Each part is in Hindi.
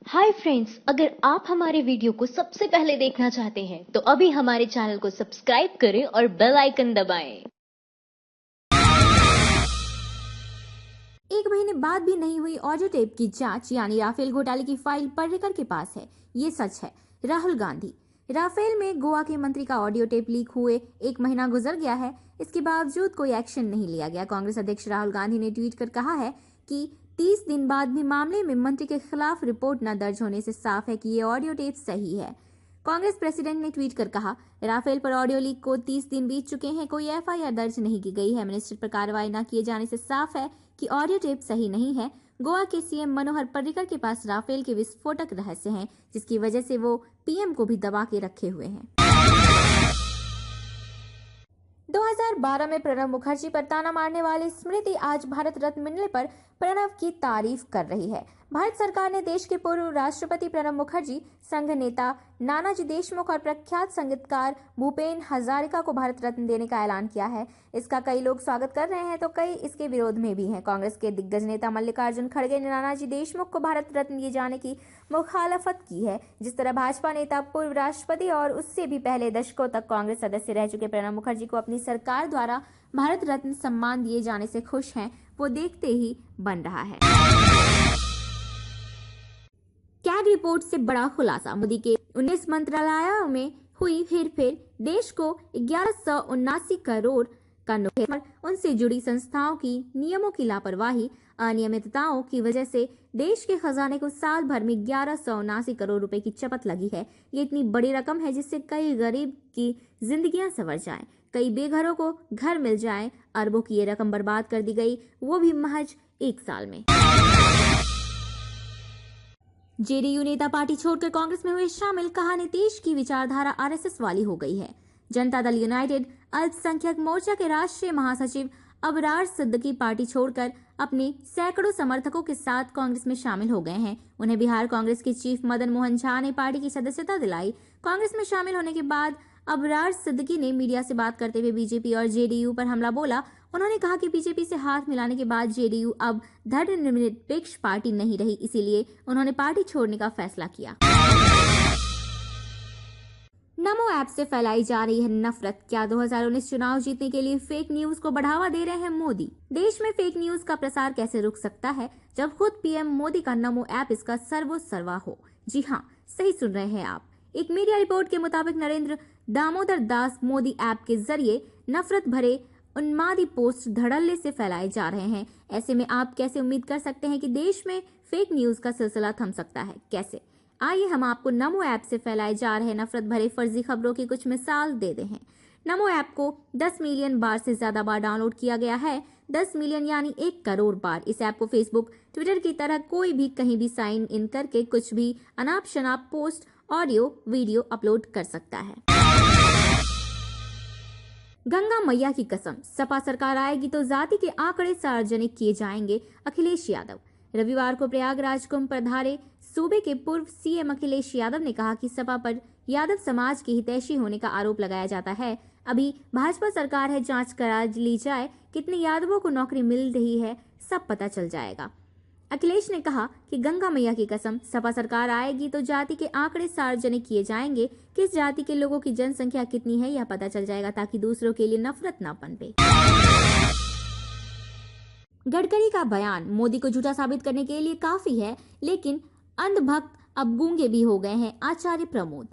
हाय फ्रेंड्स, अगर आप हमारे वीडियो को सबसे पहले देखना चाहते हैं तो अभी हमारे चैनल को सब्सक्राइब करें और बेल आइकन दबाएं। एक महीने बाद भी नहीं हुई ऑडियो टेप की जांच, यानी राफेल घोटाले की फाइल पर्रिकर के पास है। ये सच है। राहुल गांधी। राफेल में गोवा के मंत्री का ऑडियो टेप लीक हुए 1 महीना गुजर गया है, इसके बावजूद कोई एक्शन नहीं लिया गया। कांग्रेस अध्यक्ष राहुल गांधी ने ट्वीट कर कहा है कि 30 दिन बाद भी मामले में मंत्री के खिलाफ रिपोर्ट न दर्ज होने से साफ है कि ये ऑडियो टेप सही है। कांग्रेस प्रेसिडेंट ने ट्वीट कर कहा, राफेल पर ऑडियो लीक को 30 दिन बीत चुके हैं, कोई एफआईआर दर्ज नहीं की गई है। मिनिस्टर पर कार्रवाई न किए जाने से साफ है कि ऑडियो टेप सही नहीं है। गोवा के सीएम मनोहर पर्रिकर के पास राफेल के विस्फोटक रहस्य हैं, जिसकी वजह से वो पीएम को भी दबा के रखे हुए हैं। 2012 में प्रणब मुखर्जी पर ताना मारने वाली स्मृति आज भारत रत्न मिलने पर प्रणब की तारीफ कर रही है। भारत सरकार ने देश के पूर्व राष्ट्रपति प्रणब मुखर्जी, संघ नेता नानाजी देशमुख और प्रख्यात संगीतकार भूपेन हजारिका को भारत रत्न देने का ऐलान किया है। इसका कई लोग स्वागत कर रहे हैं तो कई इसके विरोध में भी हैं। कांग्रेस के दिग्गज नेता मल्लिकार्जुन खड़गे ने नानाजी देशमुख को भारत रत्न दिए जाने की मुखालफत की है। जिस तरह भाजपा नेता, पूर्व राष्ट्रपति और उससे भी पहले दशकों तक कांग्रेस सदस्य रह चुके प्रणब मुखर्जी को अपनी सरकार द्वारा भारत रत्न सम्मान दिए जाने से खुश हैं, वो देखते ही बन रहा है। कैग रिपोर्ट से बड़ा खुलासा। मोदी के 19 मंत्रालयों में हुई हेरफेर, देश को 1179 करोड़ का नुकसान, उनसे जुड़ी संस्थाओं की नियमों की लापरवाही, अनियमितताओं की वजह से देश के खजाने को साल भर में 1179 करोड़ रुपए की चपत लगी है। ये इतनी बड़ी रकम है जिससे कई गरीब की जिंदगियां संवर जाएं, कई बेघरों को घर मिल जाए। अरबों की ये रकम बर्बाद कर दी गई, वो भी महज 1 साल में। जेडीयू नेता पार्टी छोड़कर कांग्रेस में हुए शामिल, कहा नीतीश की विचारधारा आरएसएस वाली हो गई है। जनता दल यूनाइटेड अल्पसंख्यक मोर्चा के राष्ट्रीय महासचिव अबरार सिद्दीकी पार्टी छोड़कर अपने सैकड़ों समर्थकों के साथ कांग्रेस में शामिल हो गए हैं। उन्हें बिहार कांग्रेस के चीफ मदन मोहन झा ने पार्टी की सदस्यता दिलाई। कांग्रेस में शामिल होने के बाद अबरार सिद्दीकी ने मीडिया से बात करते हुए बीजेपी और जेडीयू पर हमला बोला। उन्होंने कहा कि बीजेपी से हाथ मिलाने के बाद जेडीयू अब धर्मनिरपेक्ष पार्टी नहीं रही, इसीलिए उन्होंने पार्टी छोड़ने का फैसला किया। नमो ऐप से फैलाई जा रही है नफरत। क्या 2019 चुनाव जीतने के लिए फेक न्यूज को बढ़ावा दे रहे हैं मोदी? देश में फेक न्यूज का प्रसार कैसे रुक सकता है जब खुद पीएम मोदी का नमो ऐप इसका सर्वोसर्वा हो? जी हाँ, सही सुन रहे हैं आप। एक मीडिया रिपोर्ट के मुताबिक नरेंद्र दामोदर दास मोदी ऐप के जरिए नफरत भरे उन्मादी पोस्ट धड़ल्ले से फैलाए जा रहे हैं। ऐसे में आप कैसे उम्मीद कर सकते हैं कि देश में फेक न्यूज का सिलसिला थम सकता है? कैसे? आइए हम आपको नमो ऐप से फैलाए जा रहे नफरत भरे फर्जी खबरों की कुछ मिसाल देते हैं। नमो ऐप को 10 मिलियन बार से ज्यादा बार डाउनलोड किया गया है। 10 मिलियन यानी 1 करोड़ बार। इस ऐप को फेसबुक, ट्विटर की तरह कोई भी कहीं भी साइन इन करके कुछ भी अनाप शनाप पोस्ट, ऑडियो, वीडियो अपलोड कर सकता है। गंगा मैया की कसम, सपा सरकार आएगी तो जाति के आंकड़े सार्वजनिक किए जाएंगे, अखिलेश यादव। रविवार को प्रयागराज कुंभ पधारे सूबे के पूर्व सीएम अखिलेश यादव ने कहा कि सपा पर यादव समाज की हितैषी होने का आरोप लगाया जाता है। अभी भाजपा सरकार है, जांच करा ली जाए, कितने यादवों को नौकरी मिल रही है, सब पता चल जाएगा। अखिलेश ने कहा कि गंगा मैया की कसम, सपा सरकार आएगी तो जाति के आंकड़े सार्वजनिक किए जाएंगे, किस जाति के लोगों की जनसंख्या कितनी है यह पता चल जाएगा, ताकि दूसरों के लिए नफरत न पनपे। गडकरी का बयान मोदी को झूठा साबित करने के लिए काफी है, लेकिन अंधभक्त अब गूंगे भी हो गए हैं, आचार्य प्रमोद।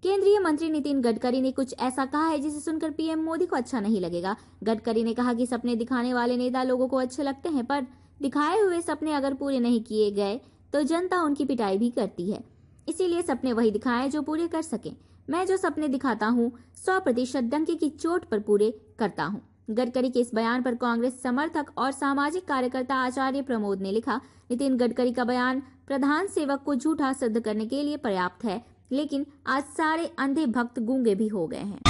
केंद्रीय मंत्री नितिन गडकरी ने कुछ ऐसा कहा है जिसे सुनकर पीएम मोदी को अच्छा नहीं लगेगा। गडकरी ने कहा कि सपने दिखाने वाले नेता लोगों को अच्छे लगते हैं, पर दिखाए हुए सपने अगर पूरे नहीं किए गए तो जनता उनकी पिटाई भी करती है। इसीलिए सपने वही दिखाएं जो पूरे कर सकें। मैं जो सपने दिखाता हूँ 100% डंके की चोट पर पूरे करता हूँ। गडकरी के इस बयान पर कांग्रेस समर्थक और सामाजिक कार्यकर्ता आचार्य प्रमोद ने लिखा, नितिन गडकरी का बयान प्रधान सेवक को झूठा सिद्ध करने के लिए पर्याप्त है, लेकिन आज सारे अंधे भक्त गूंगे भी हो गए हैं।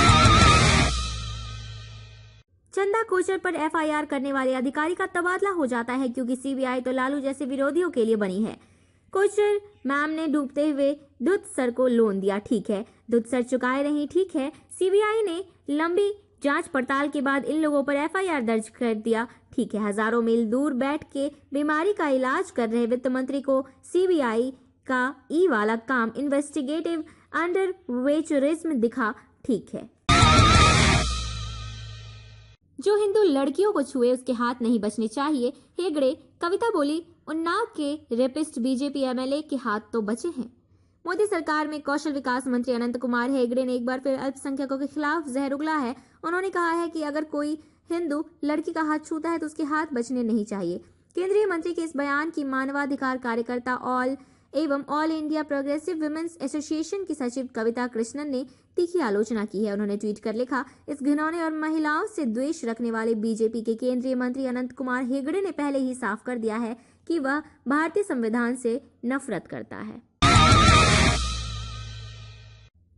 चंदा कोचर पर एफआईआर करने वाले अधिकारी का तबादला हो जाता है, क्योंकि सीबीआई तो लालू जैसे विरोधियों के लिए बनी है। कोचर मैम ने डूबते हुए धुत सर को लोन दिया, ठीक है, धुत सर चुकाए नहीं, ठीक है। सीबीआई ने लंबी जांच पड़ताल के बाद इन लोगों पर एफआईआर दर्ज कर दिया, ठीक है। हजारों मील दूर बैठ के बीमारी का इलाज कर रहे वित्त मंत्री को सीबीआई का ई वाला काम इन्वेस्टिगेटिव अंडर वेचरिज्म दिखा ठीक है। जो हिंदू लड़कियों को छुए उसके हाथ नहीं बचने चाहिए, हेगड़े। कविता बोली, उन्नाव के रेपिस्ट बीजेपी एमएलए के हाथ तो बचे हैं। मोदी सरकार में कौशल विकास मंत्री अनंत कुमार हेगड़े ने एक बार फिर अल्पसंख्यकों के खिलाफ जहर उगला है। उन्होंने कहा है कि अगर कोई हिंदू लड़की का हाथ छूता है तो उसके हाथ बचने नहीं चाहिए। केंद्रीय मंत्री के इस बयान की मानवाधिकार कार्यकर्ता All India Progressive Women's Association की सचिव कविता कृष्णन ने तीखी आलोचना की है। उन्होंने ट्वीट कर लिखा, इस घिनौने और महिलाओं से द्वेष रखने वाले बीजेपी के केंद्रीय मंत्री अनंत कुमार हेगड़े ने पहले ही साफ कर दिया है कि वह भारतीय संविधान से नफरत करता है।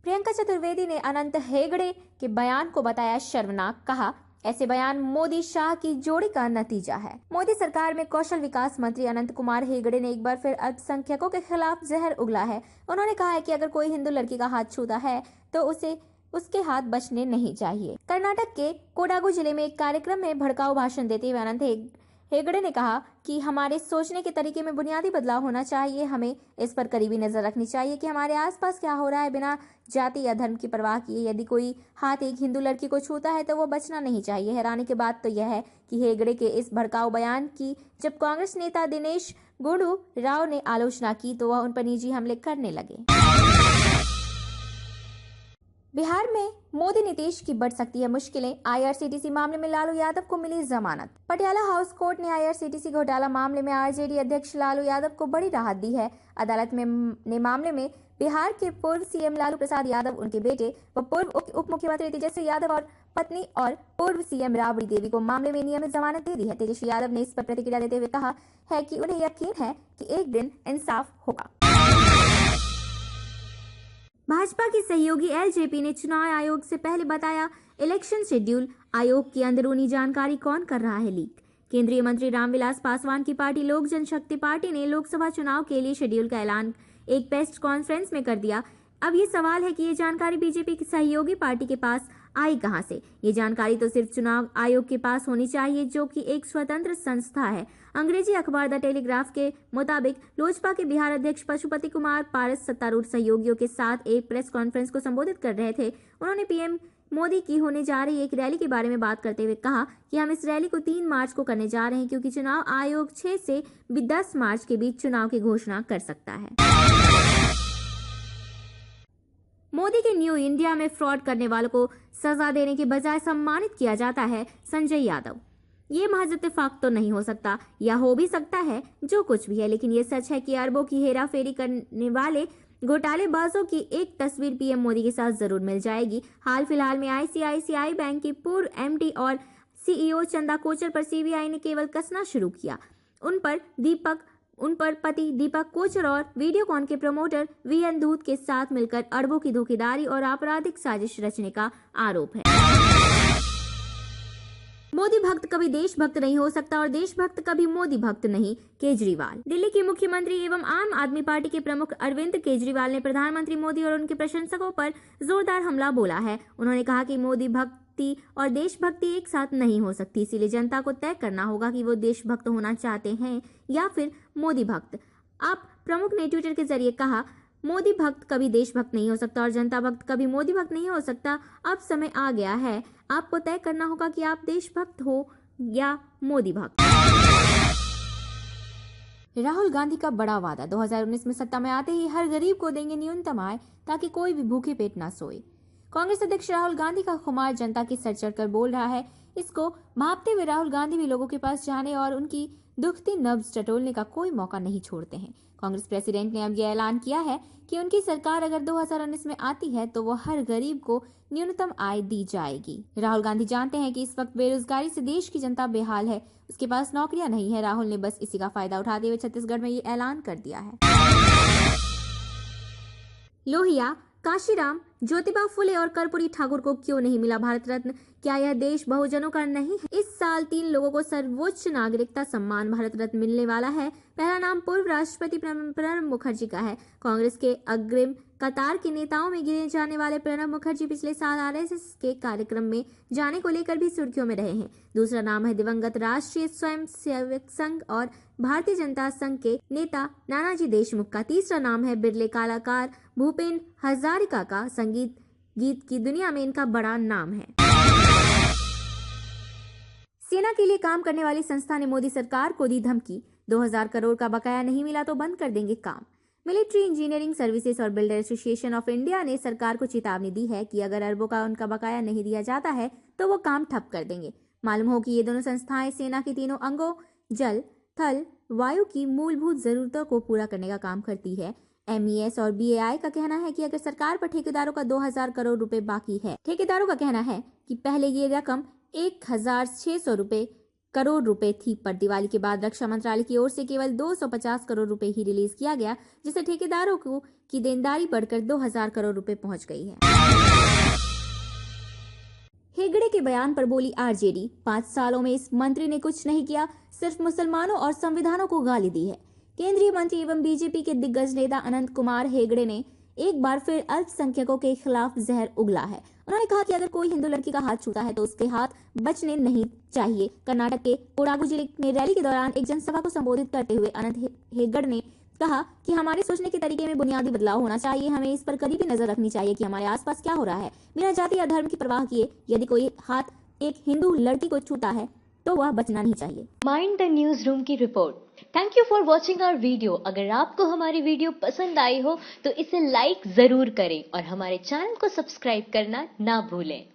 प्रियंका चतुर्वेदी ने अनंत हेगड़े के बयान को बताया शर्मनाक। कहा, ऐसे बयान मोदी शाह की जोड़ी का नतीजा है। मोदी सरकार में कौशल विकास मंत्री अनंत कुमार हेगड़े ने एक बार फिर अल्पसंख्यकों के खिलाफ जहर उगला है। उन्होंने कहा है कि अगर कोई हिंदू लड़की का हाथ छूता है तो उसके हाथ बचने नहीं चाहिए। कर्नाटक के कोडागु जिले में एक कार्यक्रम में भड़काऊ भाषण देते हुए अनंत हेगड़े ने कहा कि हमारे सोचने के तरीके में बुनियादी बदलाव होना चाहिए। हमें इस पर करीबी नजर रखनी चाहिए कि हमारे आसपास क्या हो रहा है, बिना जाति या धर्म की परवाह किए। यदि कोई हाथ एक हिंदू लड़की को छूता है तो वो बचना नहीं चाहिए। हैरानी की बात तो यह है कि हेगड़े के इस भड़काऊ बयान की जब कांग्रेस नेता दिनेश गुंडू राव ने आलोचना की तो वह उन पर निजी हमले करने लगे। बिहार में मोदी नीतीश की बढ़ सकती है मुश्किलें। आईआरसीटीसी मामले में लालू यादव को मिली जमानत। पटियाला हाउस कोर्ट ने आईआरसीटीसी घोटाला मामले में आरजेडी अध्यक्ष लालू यादव को बड़ी राहत दी है। अदालत ने मामले में बिहार के पूर्व सीएम लालू प्रसाद यादव, उनके बेटे व पूर्व उप मुख्यमंत्री तेजस्वी यादव और पत्नी और पूर्व सीएम राबड़ी देवी को मामले में नियमित जमानत दे दी है। तेजस्वी यादव ने इस पर प्रतिक्रिया देते हुए कहा है कि उन्हें यकीन है कि एक दिन इंसाफ होगा। भाजपा की सहयोगी एलजेपी ने चुनाव आयोग से पहले बताया इलेक्शन शेड्यूल। आयोग की अंदरूनी जानकारी कौन कर रहा है लीक? केंद्रीय मंत्री रामविलास पासवान की पार्टी लोक जनशक्ति पार्टी ने लोकसभा चुनाव के लिए शेड्यूल का ऐलान एक प्रेस कॉन्फ्रेंस में कर दिया। अब ये सवाल है कि ये जानकारी बीजेपी की सहयोगी पार्टी के पास आई कहां से? ये जानकारी तो सिर्फ चुनाव आयोग के पास होनी चाहिए, जो कि एक स्वतंत्र संस्था है। अंग्रेजी अखबार द टेलीग्राफ के मुताबिक लोजपा के बिहार अध्यक्ष पशुपति कुमार पारस सत्तारूढ़ सहयोगियों के साथ एक प्रेस कॉन्फ्रेंस को संबोधित कर रहे थे। उन्होंने पीएम मोदी की होने जा रही एक रैली के बारे में बात करते हुए कहा कि हम इस रैली को 3 मार्च को करने जा रहे हैं, क्योंकि चुनाव आयोग 6 से 10 मार्च के बीच चुनाव की घोषणा कर सकता है। मोदी के न्यू इंडिया में फ्रॉड करने वालों को सजा देने के बजाय सम्मानित किया जाता है। संजय यादव, ये महज इत्तेफाक तो नहीं हो सकता, या हो भी सकता है, जो कुछ भी है, लेकिन ये सच है कि अरबों की हेरा फेरी करने वाले घोटालेबाजों की एक तस्वीर पीएम मोदी के साथ जरूर मिल जाएगी। हाल फिलहाल में आईसीआईसीआई बैंक की पूर्व एमडी और सीईओ चंदा कोचर पर सीबीआई ने केवल कसना शुरू किया। उन पर पति दीपक कोचर और वीडियोकॉन के प्रमोटर वीएन धूत के साथ मिलकर अरबों की धोखेधारी और आपराधिक साजिश रचने का आरोप है। मोदी भक्त कभी देशभक्त नहीं हो सकता और देशभक्त कभी मोदी भक्त नहीं। केजरीवाल, दिल्ली के मुख्यमंत्री एवं आम आदमी पार्टी के प्रमुख अरविंद केजरीवाल ने प्रधानमंत्री मोदी और उनके प्रशंसकों पर जोरदार हमला बोला है। उन्होंने कहा कि मोदी भक्ति और देशभक्ति एक साथ नहीं हो सकती, इसीलिए जनता को तय करना होगा कि वो देशभक्त होना चाहते हैं या फिर मोदी भक्त। आप प्रमुख ने ट्विटर के जरिए कहा, मोदी भक्त कभी देशभक्त नहीं हो सकता और जनता भक्त कभी मोदी भक्त नहीं हो सकता। अब समय आ गया है, आपको तय करना होगा कि आप देशभक्त हो या मोदी भक्त। राहुल गांधी का बड़ा वादा, 2019 में सत्ता में आते ही हर गरीब को देंगे न्यूनतम आय ताकि कोई भी भूखे पेट ना सोए। कांग्रेस अध्यक्ष राहुल गांधी का खुमार जनता की सर चढ़कर बोल रहा है। इसको भांपते हुए राहुल गांधी भी लोगों के पास जाने और उनकी दुखती नब्ज टटोलने का कोई मौका नहीं छोड़ते हैं। कांग्रेस प्रेसिडेंट ने अब यह ऐलान किया है कि उनकी सरकार अगर 2019 में आती है तो वो हर गरीब को न्यूनतम आय दी जाएगी। राहुल गांधी जानते हैं कि इस वक्त बेरोजगारी से देश की जनता बेहाल है, उसके पास नौकरियां नहीं है। राहुल ने बस इसी का फायदा उठाते हुए छत्तीसगढ़ में ये ऐलान कर दिया है। लोहिया, काशीराम, ज्योतिबा फुले और कर्पूरी ठाकुर को क्यों नहीं मिला भारत रत्न? क्या यह देश बहुजनों का नहीं है? इस साल 3 लोगों को सर्वोच्च नागरिकता सम्मान भारत रत्न मिलने वाला है। पहला नाम पूर्व राष्ट्रपति प्रणब मुखर्जी का है। कांग्रेस के अग्रिम कतार के नेताओं में गिने जाने वाले प्रणब मुखर्जी पिछले साल आरएसएस के कार्यक्रम में जाने को लेकर भी सुर्खियों में रहे हैं। दूसरा नाम है दिवंगत राष्ट्रीय स्वयं सेवक संघ और भारतीय जनता संघ के नेता नानाजी देशमुख का। तीसरा नाम है बिरले कलाकार भूपेन हजारिका का। संगीत गीत की दुनिया में इनका बड़ा नाम है। सेना के लिए काम करने वाली संस्था ने मोदी सरकार को दी धमकी, 2000 करोड़ का बकाया नहीं मिला तो बंद कर देंगे काम। मिलिट्री इंजीनियरिंग सर्विसेज और बिल्डर एसोसिएशन ऑफ इंडिया ने सरकार को चेतावनी दी है कि अगर अरबों का उनका बकाया नहीं दिया जाता है तो वो काम ठप कर देंगे। मालूम हो कि ये दोनों संस्थाएं सेना के तीनों अंगों जल, थल, वायु की मूलभूत जरूरतों को पूरा करने का काम करती है। MES और BAI का कहना है कि अगर सरकार पर ठेकेदारों का 2000 करोड़ रुपए बाकी है। ठेकेदारों का कहना है कि पहले ये रकम 1600 करोड़ रुपए थी, पर दिवाली के बाद रक्षा मंत्रालय की ओर से केवल 250 करोड़ रुपए ही रिलीज किया गया, जिससे ठेकेदारों को की देनदारी बढ़कर 2000 करोड़ रुपए पहुंच गई है। हेगड़े के बयान पर बोली RJD, 5 सालों में इस मंत्री ने कुछ नहीं किया, सिर्फ मुसलमानों और संविधानों को गाली दी है। केंद्रीय मंत्री एवं बीजेपी के दिग्गज नेता अनंत कुमार हेगड़े ने एक बार फिर अल्पसंख्यकों के खिलाफ जहर उगला है। उन्होंने कहा कि अगर कोई हिंदू लड़की का हाथ छूता है तो उसके हाथ बचने नहीं चाहिए। कर्नाटक के कोडागु जिले में रैली के दौरान एक जनसभा को संबोधित करते हुए अनंत हेगड़े ने कहा कि हमारे सोचने के तरीके में बुनियादी बदलाव होना चाहिए। हमें इस पर कभी भी नजर रखनी चाहिए कि हमारे आसपास क्या हो रहा है, बिना जाति या धर्म की परवाह किए। यदि कोई हाथ एक हिंदू लड़की को छूता है तो वह बचना नहीं चाहिए। माइंड द न्यूज रूम की रिपोर्ट। Thank you for watching our video. अगर आपको हमारी वीडियो पसंद आई हो तो इसे लाइक जरूर करें और हमारे चैनल को सब्सक्राइब करना ना भूलें।